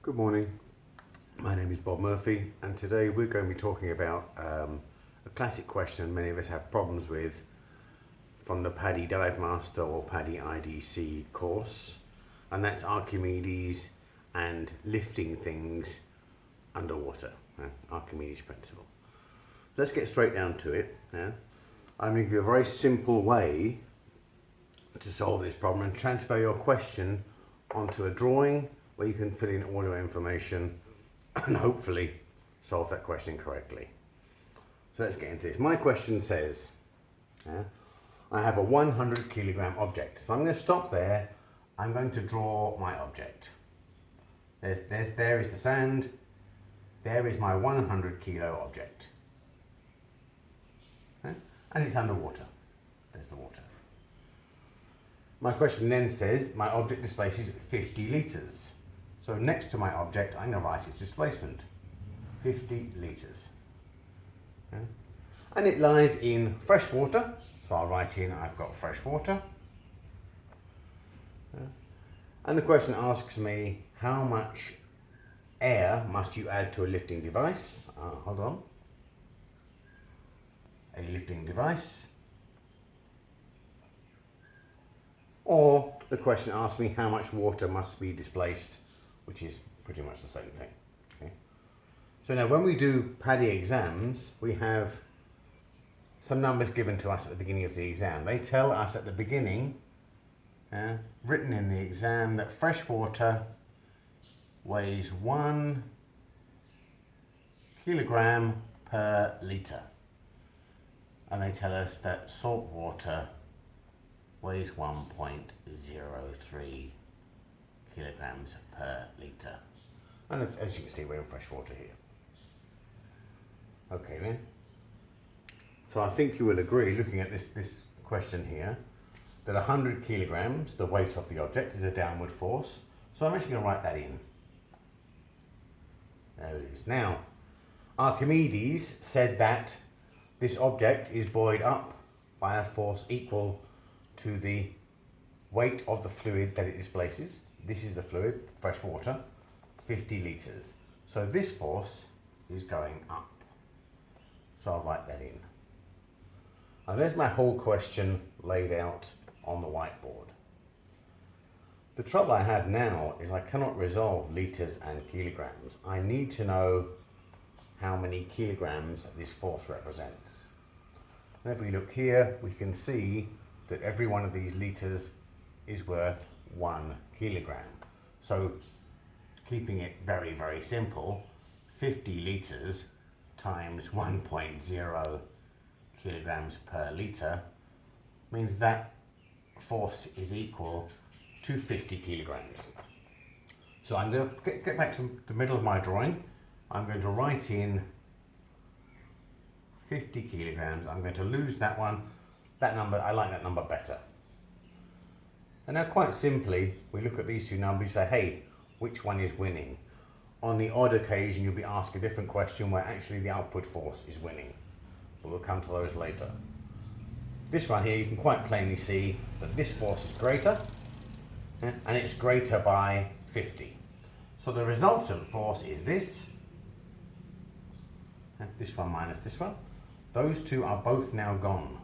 Good morning, my name is Bob Murphy, and today we're going to be talking about a classic question many of us have problems with from the PADI Divemaster or PADI IDC course, and that's Archimedes and lifting things underwater, Archimedes principle. Let's get straight down to it. I'm going to give you a very simple way to solve this problem and transfer your question onto a drawing where you can fill in all your information and hopefully solve that question correctly. So let's get into this. My question says, I have a 100 kilogram object. So I'm going to stop there. I'm going to draw my object. There is the sand. There is my 100 kilo object. And it's underwater. There's the water. My question then says my object displaces 50 litres. So next to my object, I'm going to write its displacement, 50 litres. And it lies in fresh water, so I'll write in I've got fresh water. And the question asks me, how much air must you add to a lifting device? Hold on. A lifting device. Or the question asks me how much water must be displaced, which is pretty much the same thing. Okay. So now when we do PADI exams, we have some numbers given to us at the beginning of the exam. They tell us at the beginning, written in the exam, that fresh water weighs 1 kilogram per litre. And they tell us that salt water weighs 1.03 kilograms per litre. And as you can see, we're in fresh water here. Okay then. So I think you will agree, looking at this question here, that 100 kilograms, the weight of the object, is a downward force. So I'm actually going to write that in. There it is. Now, Archimedes said that this object is buoyed up by a force equal to the weight of the fluid that it displaces. This is the fluid, fresh water, 50 litres. So this force is going up. So I'll write that in. And there's my whole question laid out on the whiteboard. The trouble I have now is I cannot resolve litres and kilograms. I need to know how many kilograms this force represents. And if we look here, we can see that every one of these litres is worth 1 kilogram. So keeping it very, very simple, 50 litres times 1.0 kilograms per litre means that force is equal to 50 kilograms. So I'm going to get back to the middle of my drawing. I'm going to write in 50 kilograms. I'm going to lose that one. That number, I like that number better. And now quite simply, we look at these two numbers and say, hey, which one is winning? On the odd occasion, you'll be asked a different question where actually the output force is winning. But we'll come to those later. This one here, you can quite plainly see that this force is greater, and it's greater by 50. So the resultant force is this one minus this one. Those two are both now gone.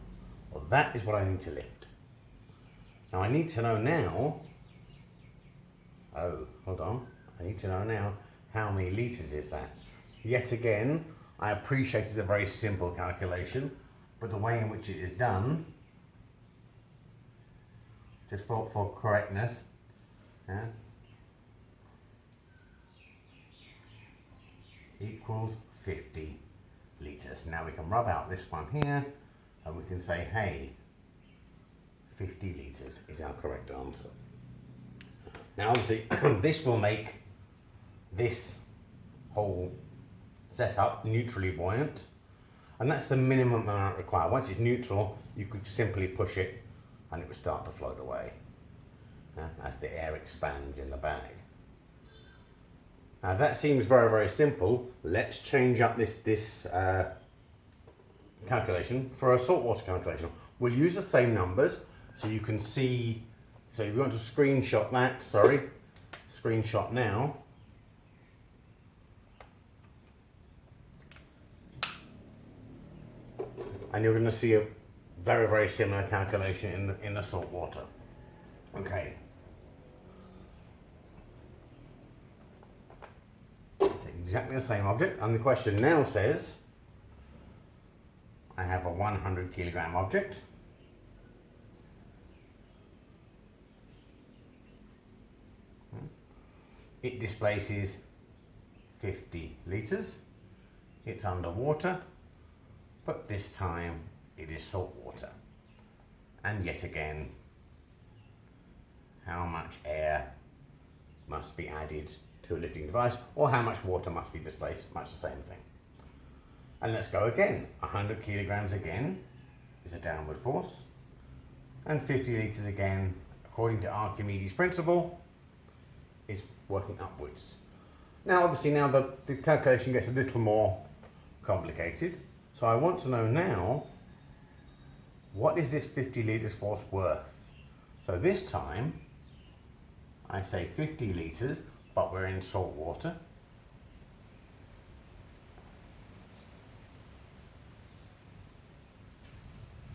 Well, that is what I need to lift. Now I need to know now, I need to know now how many litres is that. Yet again, I appreciate it's a very simple calculation, but the way in which it is done, just for correctness, equals 50 litres. Now we can rub out this one here, and we can say, hey, 50 litres is our correct answer. Now obviously, this will make this whole setup neutrally buoyant, and that's the minimum amount required. Once it's neutral, you could simply push it and it would start to float away as the air expands in the bag. Now that seems very, very simple. Let's change up this calculation for a saltwater calculation. We'll use the same numbers so you can see. So if you want to screenshot that, screenshot now, and you're going to see a very, very similar calculation in the salt water. Okay. It's exactly the same object, and the question now says, I have a 100 kilogram object. It displaces 50 litres. It's underwater, but this time it is salt water. And yet again, how much air must be added to a lifting device, or how much water must be displaced, much the same thing. And let's go again. 100 kilograms again is a downward force, and 50 litres again, according to Archimedes' principle, is working upwards. Now obviously now the calculation gets a little more complicated, so I want to know now, what is this 50 litres force worth? So this time I say 50 litres, but we're in salt water.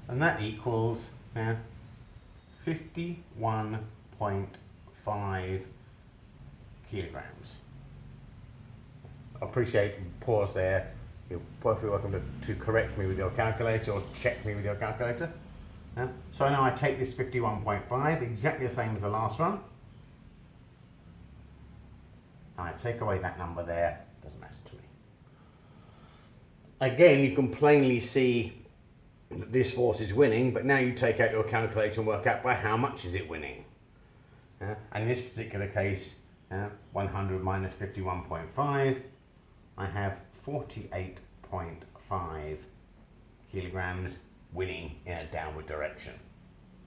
And that equals 51.5 kilograms. I appreciate pause there. You're perfectly welcome to correct me with your calculator or check me with your calculator. So now I take this 51.5, exactly the same as the last one. And I take away that number there, doesn't matter to me. Again, you can plainly see that this force is winning, but now you take out your calculator and work out by how much is it winning. And in this particular case, 100 minus 51.5, I have 48.5 kilograms winning in a downward direction.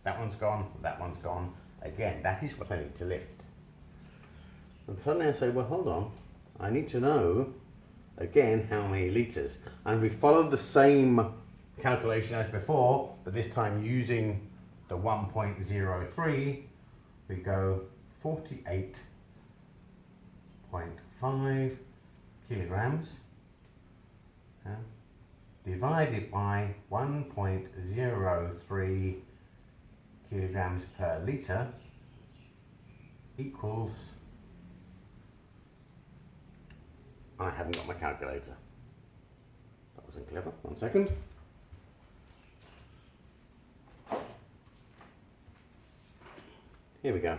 That one's gone, that one's gone. Again, that is what I need to lift. And suddenly I say, well, hold on, I need to know, again, how many litres. And we followed the same calculation as before, but this time using the 1.03, we go 48.5 kilograms divided by 1.03 kilograms per litre equals, I haven't got my calculator. That wasn't clever. 1 second. Here we go.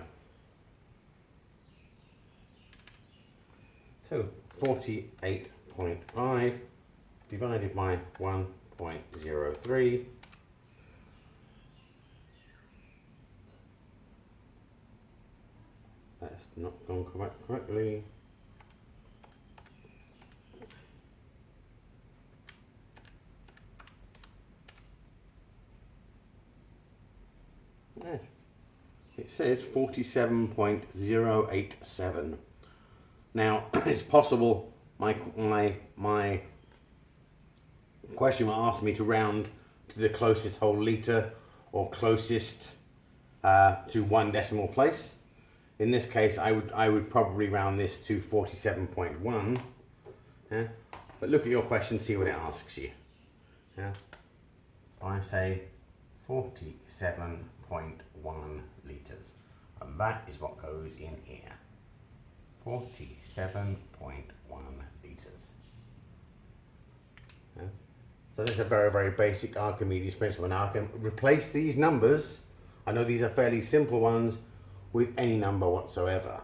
So 48.5 divided by 1.03 . That's not gone correctly. Yes. It says 47.087. Now, it's possible my question will ask me to round to the closest whole litre or closest to 1 decimal place. In this case, I would probably round this to 47.1. But look at your question, see what it asks you. I say 47.1 litres, and that is what goes in here. 47.1 litres. So this is a very, very basic Archimedes principle. Now I can replace these numbers, I know these are fairly simple ones, with any number whatsoever.